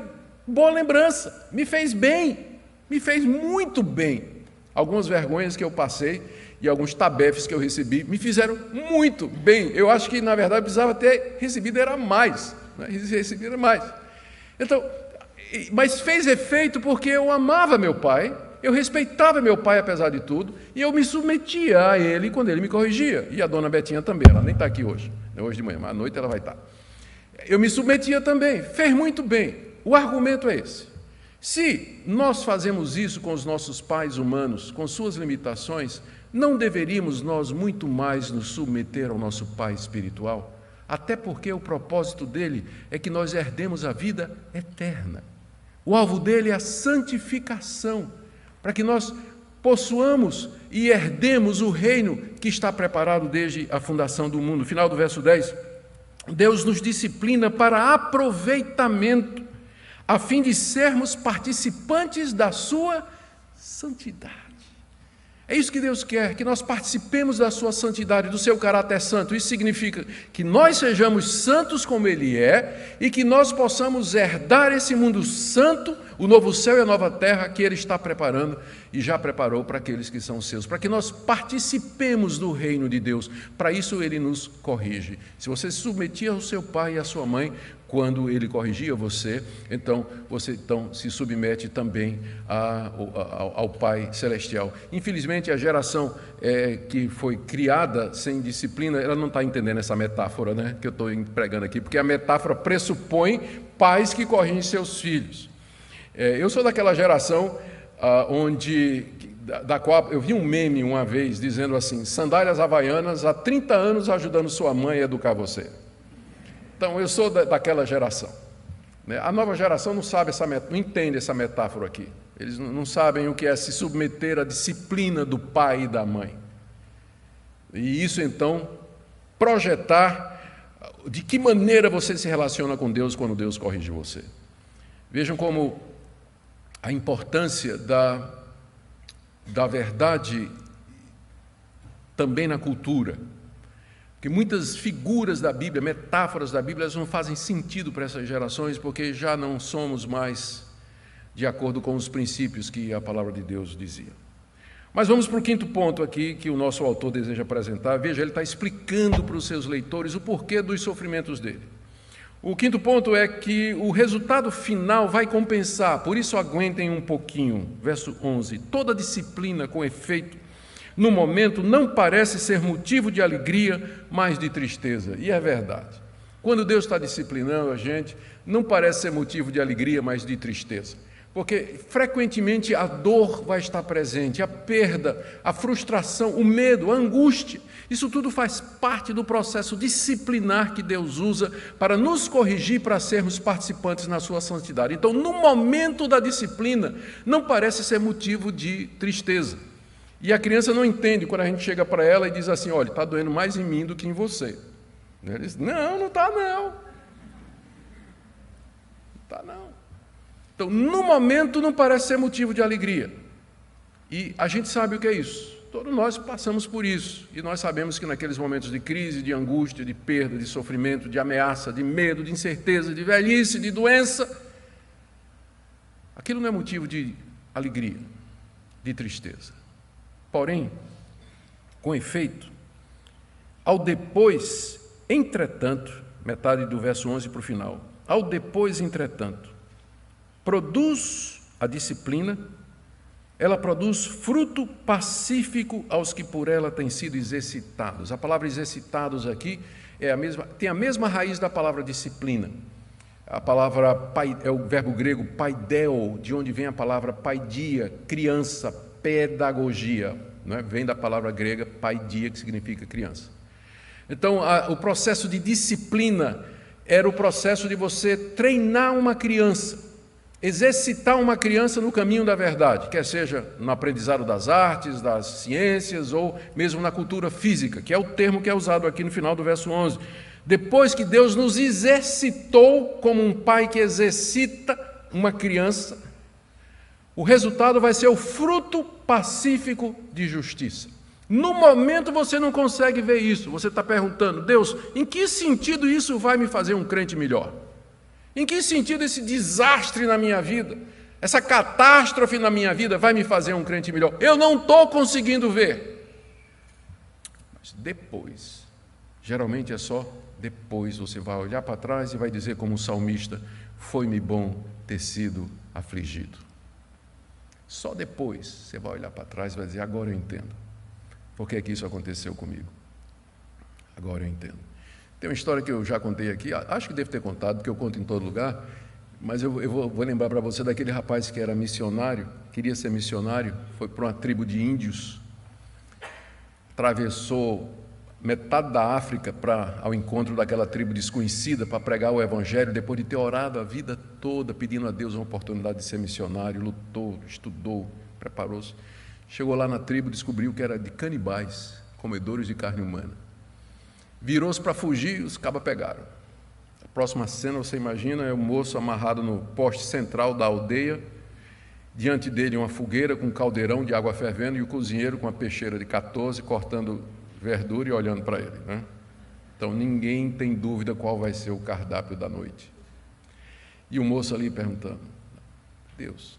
boa lembrança, me fez bem, me fez muito bem. Algumas vergonhas que eu passei e alguns tabefes que eu recebi me fizeram muito bem. Eu acho que, na verdade, precisava ter recebido era mais, né? Recebido era mais. Então, mas fez efeito porque eu amava meu pai, eu respeitava meu pai apesar de tudo, e eu me submetia a ele quando ele me corrigia. E a dona Betinha também, ela nem está aqui hoje de manhã, mas à noite ela vai estar. Eu me submetia também, fez muito bem. O argumento é esse: se nós fazemos isso com os nossos pais humanos, com suas limitações, não deveríamos nós muito mais nos submeter ao nosso Pai espiritual? Até porque o propósito dele é que nós herdemos a vida eterna. O alvo dele é a santificação, para que nós possuamos e herdemos o reino que está preparado desde a fundação do mundo. No final do verso 10, Deus nos disciplina para aproveitamento, a fim de sermos participantes da sua santidade. É isso que Deus quer, que nós participemos da sua santidade, do seu caráter santo. Isso significa que nós sejamos santos como Ele é e que nós possamos herdar esse mundo santo, o novo céu e a nova terra que Ele está preparando e já preparou para aqueles que são seus, para que nós participemos do reino de Deus. Para isso Ele nos corrige. Se você se submetia ao seu pai e à sua mãe quando Ele corrigia você, então você se submete também ao Pai Celestial. Infelizmente, a geração que foi criada sem disciplina, ela não está entendendo essa metáfora, né, que eu estou pregando aqui, porque a metáfora pressupõe pais que corrigem seus filhos. Eu sou daquela geração da qual eu vi um meme uma vez dizendo assim: sandálias havaianas há 30 anos ajudando sua mãe a educar você. Então, eu sou daquela geração. A nova geração não entende essa metáfora aqui. Eles não sabem o que é se submeter à disciplina do pai e da mãe. E isso, então, projetar de que maneira você se relaciona com Deus quando Deus corrige você. Vejam como a importância da verdade também na cultura. Porque muitas figuras da Bíblia, metáforas da Bíblia, elas não fazem sentido para essas gerações, porque já não somos mais de acordo com os princípios que a palavra de Deus dizia. Mas vamos para o quinto ponto aqui que o nosso autor deseja apresentar. Veja, ele está explicando para os seus leitores o porquê dos sofrimentos dele. O quinto ponto é que o resultado final vai compensar, por isso aguentem um pouquinho. Verso 11: toda disciplina com efeito no momento não parece ser motivo de alegria, mas de tristeza. E é verdade. Quando Deus está disciplinando a gente, não parece ser motivo de alegria, mas de tristeza. Porque frequentemente a dor vai estar presente, a perda, a frustração, o medo, a angústia. Isso tudo faz parte do processo disciplinar que Deus usa para nos corrigir, para sermos participantes na sua santidade. Então, no momento da disciplina, não parece ser motivo de tristeza. E a criança não entende quando a gente chega para ela e diz assim: olha, está doendo mais em mim do que em você. Ele disse, não está não. Não está não. Então, no momento não parece ser motivo de alegria. E a gente sabe o que é isso. Todos nós passamos por isso. E nós sabemos que naqueles momentos de crise, de angústia, de perda, de sofrimento, de ameaça, de medo, de incerteza, de velhice, de doença, aquilo não é motivo de alegria, de tristeza. Porém, com efeito, ao depois, entretanto, metade do verso 11 para o final, ao depois, entretanto, produz a disciplina, ela produz fruto pacífico aos que por ela têm sido exercitados. A palavra exercitados aqui tem a mesma raiz da palavra disciplina. A palavra é o verbo grego paideo, de onde vem a palavra paidia, criança, pedagogia, né? Vem da palavra grega paidia, que significa criança. Então, o processo de disciplina era o processo de você treinar uma criança, exercitar uma criança no caminho da verdade, quer seja no aprendizado das artes, das ciências ou mesmo na cultura física, que é o termo que é usado aqui no final do verso 11. Depois que Deus nos exercitou como um pai que exercita uma criança, o resultado vai ser o fruto pacífico de justiça. No momento você não consegue ver isso, você está perguntando, Deus, em que sentido isso vai me fazer um crente melhor? Em que sentido esse desastre na minha vida, essa catástrofe na minha vida vai me fazer um crente melhor? Eu não estou conseguindo ver. Mas depois, geralmente é só depois, você vai olhar para trás e vai dizer como o salmista, foi-me bom ter sido afligido. Só depois você vai olhar para trás e vai dizer, agora eu entendo. Por que é que isso aconteceu comigo? Agora eu entendo. Tem uma história que eu já contei aqui, acho que devo ter contado, porque eu conto em todo lugar, mas eu vou lembrar para você daquele rapaz que era missionário, queria ser missionário, foi para uma tribo de índios, atravessou metade da África ao encontro daquela tribo desconhecida para pregar o evangelho, depois de ter orado a vida toda, pedindo a Deus uma oportunidade de ser missionário, lutou, estudou, preparou-se. Chegou lá na tribo, descobriu que era de canibais, comedores de carne humana. Virou-se para fugir, os cabas pegaram. A próxima cena, você imagina, é o moço amarrado no poste central da aldeia, diante dele uma fogueira com um caldeirão de água fervendo e o cozinheiro com uma peixeira de 14 cortando verdura e olhando para ele, né? Então ninguém tem dúvida qual vai ser o cardápio da noite. E o moço ali perguntando, Deus.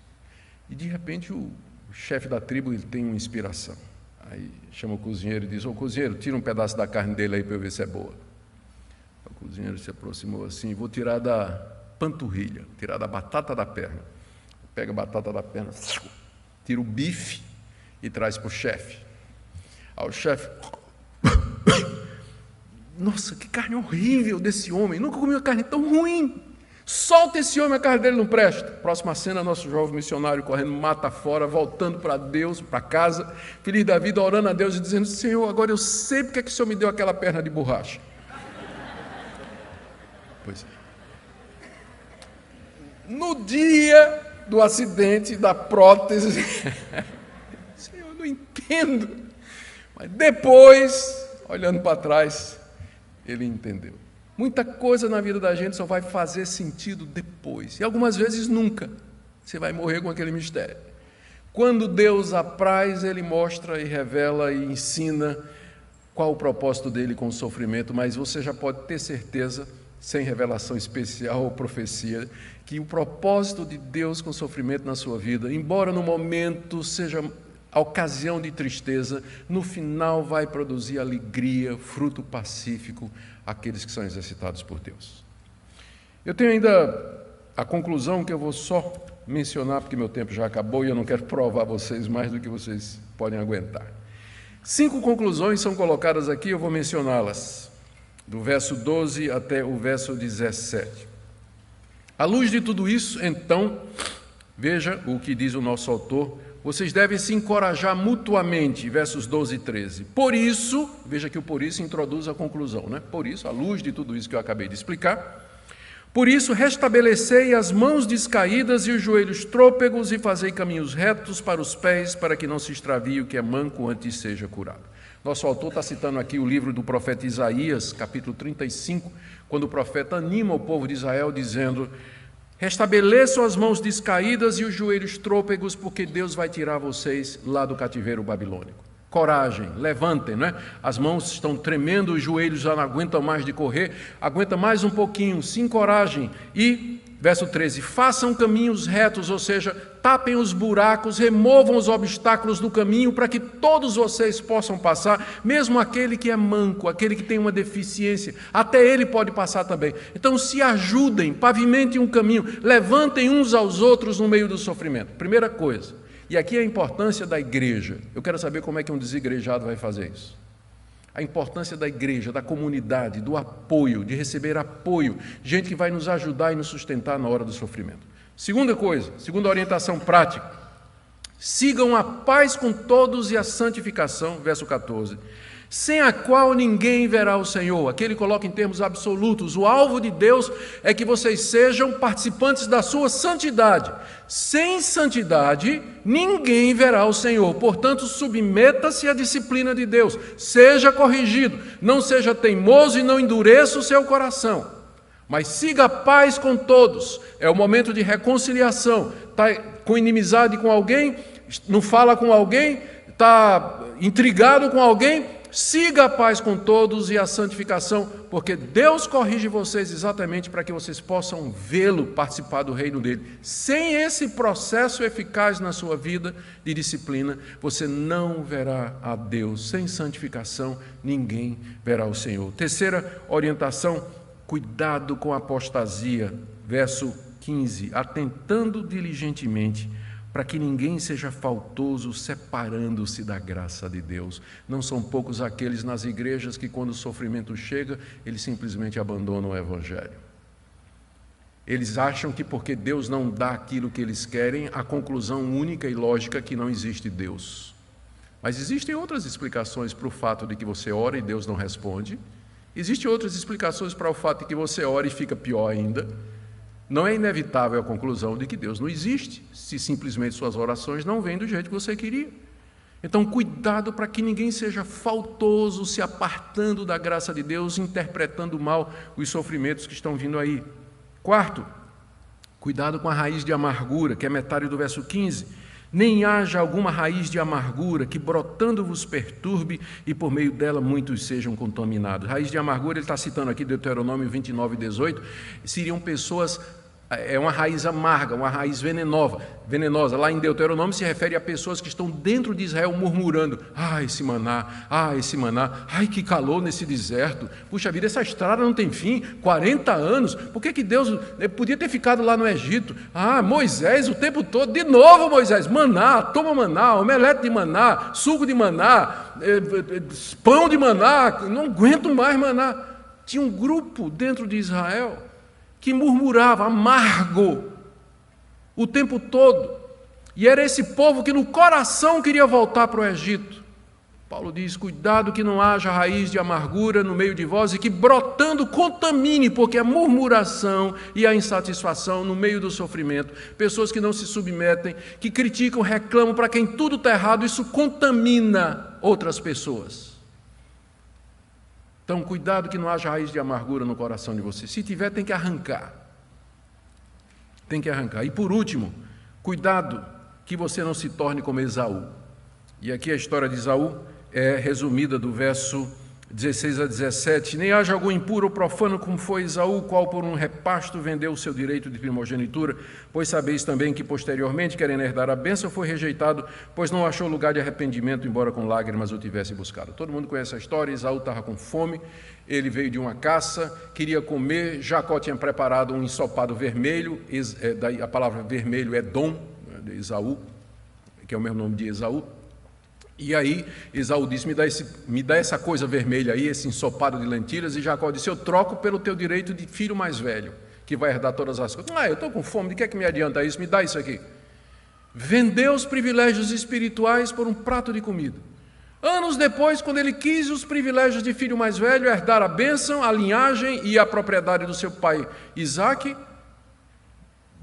E de repente o chefe da tribo ele tem uma inspiração. Aí chama o cozinheiro e diz, ô cozinheiro, tira um pedaço da carne dele aí para eu ver se é boa. O cozinheiro se aproximou assim, vou tirar da panturrilha, tirar da batata da perna. Pega a batata da perna, tira o bife e traz para o chefe. Aí o chefe, nossa, que carne horrível desse homem, nunca comi uma carne tão ruim. Solta esse homem, a carne dele não presta. Próxima cena, nosso jovem missionário correndo mata fora, voltando para Deus, para casa, feliz da vida, orando a Deus e dizendo, Senhor, agora eu sei porque é que o Senhor me deu aquela perna de borracha. Pois é. No dia do acidente, da prótese, Senhor, eu não entendo. Mas depois, olhando para trás, ele entendeu. Muita coisa na vida da gente só vai fazer sentido depois. E algumas vezes nunca. Você vai morrer com aquele mistério. Quando Deus apraz, Ele mostra e revela e ensina qual o propósito dele com o sofrimento, mas você já pode ter certeza, sem revelação especial ou profecia, que o propósito de Deus com o sofrimento na sua vida, embora no momento seja a ocasião de tristeza, no final vai produzir alegria, fruto pacífico, àqueles que são exercitados por Deus. Eu tenho ainda a conclusão que eu vou só mencionar, porque meu tempo já acabou e eu não quero provar a vocês mais do que vocês podem aguentar. 5 conclusões são colocadas aqui, eu vou mencioná-las, do verso 12 até o verso 17. À luz de tudo isso, então, veja o que diz o nosso autor, vocês devem se encorajar mutuamente, versos 12 e 13. Por isso, veja que o por isso introduz a conclusão, né? Por isso, à luz de tudo isso que eu acabei de explicar, por isso restabelecei as mãos descaídas e os joelhos trôpegos e fazei caminhos retos para os pés, para que não se extravie o que é manco antes seja curado. Nosso autor está citando aqui o livro do profeta Isaías, capítulo 35, quando o profeta anima o povo de Israel dizendo: restabeleçam as mãos descaídas e os joelhos trôpegos, porque Deus vai tirar vocês lá do cativeiro babilônico. Coragem, levantem, né? As mãos estão tremendo, os joelhos já não aguentam mais de correr, aguenta mais um pouquinho, se encorajem. E, verso 13, façam caminhos retos, ou seja, tapem os buracos, removam os obstáculos do caminho para que todos vocês possam passar, mesmo aquele que é manco, aquele que tem uma deficiência, até ele pode passar também. Então se ajudem, pavimentem um caminho, levantem uns aos outros no meio do sofrimento. Primeira coisa. E aqui a importância da igreja. Eu quero saber como é que um desigrejado vai fazer isso. A importância da igreja, da comunidade, do apoio, de receber apoio, gente que vai nos ajudar e nos sustentar na hora do sofrimento. Segunda coisa, segunda orientação prática, sigam a paz com todos e a santificação, verso 14, sem a qual ninguém verá o Senhor. Aqui ele coloca em termos absolutos, o alvo de Deus é que vocês sejam participantes da sua santidade. Sem santidade, ninguém verá o Senhor. Portanto, submeta-se à disciplina de Deus, seja corrigido, não seja teimoso e não endureça o seu coração. Mas siga a paz com todos. É o momento de reconciliação. Está com inimizade com alguém, não fala com alguém, está intrigado com alguém, siga a paz com todos e a santificação, porque Deus corrige vocês exatamente para que vocês possam vê-lo participar do reino dele. Sem esse processo eficaz na sua vida de disciplina, você não verá a Deus. Sem santificação, ninguém verá o Senhor. Terceira orientação, cuidado com a apostasia. Verso 15, atentando diligentemente para que ninguém seja faltoso, separando-se da graça de Deus. Não são poucos aqueles nas igrejas que, quando o sofrimento chega, eles simplesmente abandonam o Evangelho. Eles acham que porque Deus não dá aquilo que eles querem, a conclusão única e lógica é que não existe Deus. Mas existem outras explicações para o fato de que você ora e Deus não responde. Existem outras explicações para o fato de que você ora e fica pior ainda. Não é inevitável a conclusão de que Deus não existe, se simplesmente suas orações não vêm do jeito que você queria. Então, cuidado para que ninguém seja faltoso, se apartando da graça de Deus, interpretando mal os sofrimentos que estão vindo aí. Quarto, cuidado com a raiz de amargura, que é metade do verso 15. Nem haja alguma raiz de amargura que brotando vos perturbe e por meio dela muitos sejam contaminados. Raiz de amargura, ele está citando aqui Deuteronômio 29, 18, seriam pessoas, é uma raiz amarga, uma raiz venenosa. Lá em Deuteronômio se refere a pessoas que estão dentro de Israel murmurando: esse maná, ai que calor nesse deserto, puxa vida, essa estrada não tem fim, 40 anos, por que Deus podia ter ficado lá no Egito? Moisés o tempo todo, de novo Moisés, maná, toma maná, omelete de maná, suco de maná, pão de maná, não aguento mais maná. Tinha um grupo dentro de Israel que murmurava, amargo, o tempo todo. E era esse povo que no coração queria voltar para o Egito. Paulo diz: cuidado que não haja raiz de amargura no meio de vós e que brotando contamine, porque a murmuração e a insatisfação no meio do sofrimento, pessoas que não se submetem, que criticam, reclamam para quem tudo está errado, isso contamina outras pessoas. Então, cuidado que não haja raiz de amargura no coração de você. Se tiver, tem que arrancar. Tem que arrancar. E por último, cuidado que você não se torne como Esaú. E aqui a história de Esaú é resumida do verso 16 a 17. Nem haja algum impuro ou profano como foi Esaú, qual por um repasto vendeu o seu direito de primogenitura, pois sabeis também que posteriormente, querendo herdar a bênção, foi rejeitado, pois não achou lugar de arrependimento, embora com lágrimas o tivesse buscado. Todo mundo conhece a história. Esaú estava com fome, ele veio de uma caça, queria comer, Jacó tinha preparado um ensopado vermelho, a palavra vermelho é Dom, de Esaú, que é o mesmo nome de Esaú. E aí Esaú disse: me dá essa coisa vermelha aí, esse ensopado de lentilhas. E Jacó disse: eu troco pelo teu direito de filho mais velho, que vai herdar todas as coisas. Eu estou com fome, de que é que me adianta isso? Me dá isso aqui. Vendeu os privilégios espirituais por um prato de comida. Anos depois, quando ele quis os privilégios de filho mais velho, herdar a bênção, a linhagem e a propriedade do seu pai Isaque,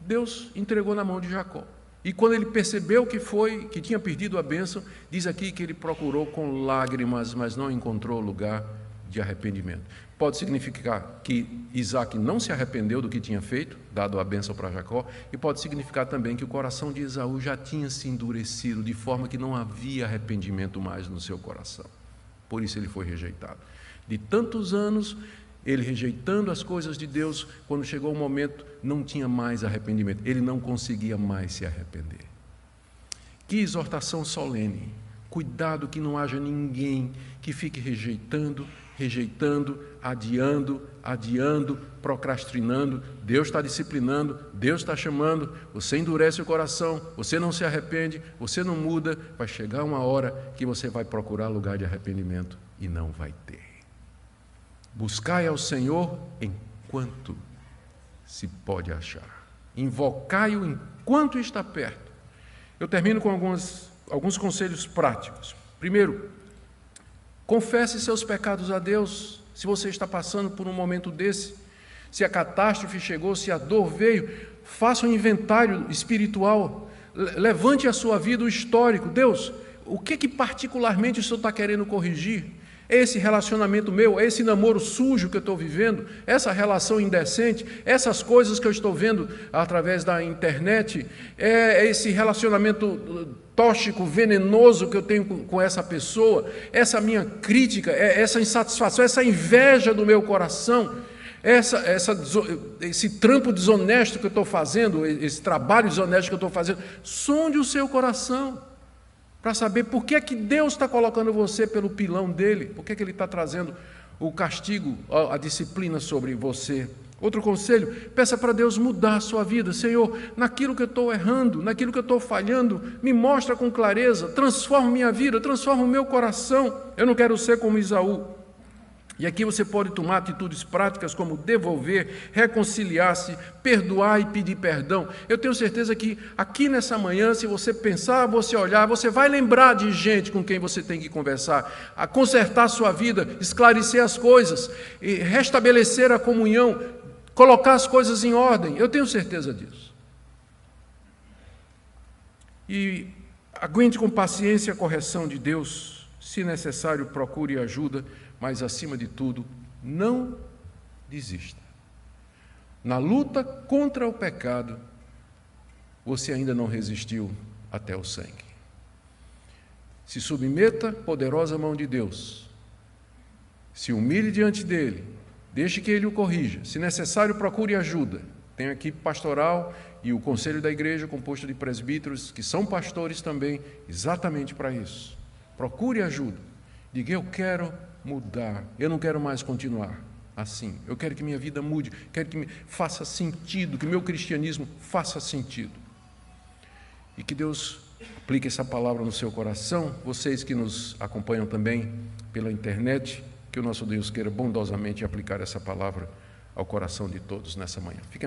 Deus entregou na mão de Jacó. E quando ele percebeu que tinha perdido a bênção, diz aqui que ele procurou com lágrimas, mas não encontrou lugar de arrependimento. Pode significar que Isaac não se arrependeu do que tinha feito, dado a bênção para Jacó, e pode significar também que o coração de Esaú já tinha se endurecido, de forma que não havia arrependimento mais no seu coração. Por isso ele foi rejeitado. De tantos anos, ele rejeitando as coisas de Deus, quando chegou o momento, não tinha mais arrependimento. Ele não conseguia mais se arrepender. Que exortação solene. Cuidado que não haja ninguém que fique rejeitando, adiando, procrastinando. Deus está disciplinando, Deus está chamando, você endurece o coração, você não se arrepende, você não muda, vai chegar uma hora que você vai procurar lugar de arrependimento e não vai ter. Buscai ao Senhor enquanto se pode achar. Invocai-o enquanto está perto. Eu termino com alguns conselhos práticos. Primeiro, confesse seus pecados a Deus. Se você está passando por um momento desse, se a catástrofe chegou, se a dor veio, faça um inventário espiritual. Levante a sua vida o histórico. Deus, o que particularmente o Senhor está querendo corrigir? Esse relacionamento meu, esse namoro sujo que eu estou vivendo, essa relação indecente, essas coisas que eu estou vendo através da internet, esse relacionamento tóxico, venenoso que eu tenho com essa pessoa, essa minha crítica, essa insatisfação, essa inveja do meu coração, esse trampo desonesto que eu estou fazendo, esse trabalho desonesto que eu estou fazendo. Sonde o seu coração para saber por que é que Deus está colocando você pelo pilão dele, por que é que ele está trazendo o castigo, a disciplina sobre você. Outro conselho, peça para Deus mudar a sua vida. Senhor, naquilo que eu estou errando, naquilo que eu estou falhando, me mostra com clareza, transforma minha vida, transforma o meu coração. Eu não quero ser como Esaú. E aqui você pode tomar atitudes práticas como devolver, reconciliar-se, perdoar e pedir perdão. Eu tenho certeza que aqui nessa manhã, se você pensar, você olhar, você vai lembrar de gente com quem você tem que conversar, a consertar a sua vida, esclarecer as coisas, e restabelecer a comunhão, colocar as coisas em ordem. Eu tenho certeza disso. E aguente com paciência a correção de Deus. Se necessário, procure ajuda. Mas, acima de tudo, não desista. Na luta contra o pecado, você ainda não resistiu até o sangue. Se submeta à poderosa mão de Deus. Se humilhe diante dele. Deixe que ele o corrija. Se necessário, procure ajuda. Tem a equipe pastoral e o conselho da igreja, composto de presbíteros, que são pastores também, exatamente para isso. Procure ajuda. Diga, eu quero mudar, eu não quero mais continuar assim, eu quero que minha vida mude, quero que faça sentido, que meu cristianismo faça sentido. E que Deus aplique essa palavra no seu coração, vocês que nos acompanham também pela internet, que o nosso Deus queira bondosamente aplicar essa palavra ao coração de todos nessa manhã. Fiquem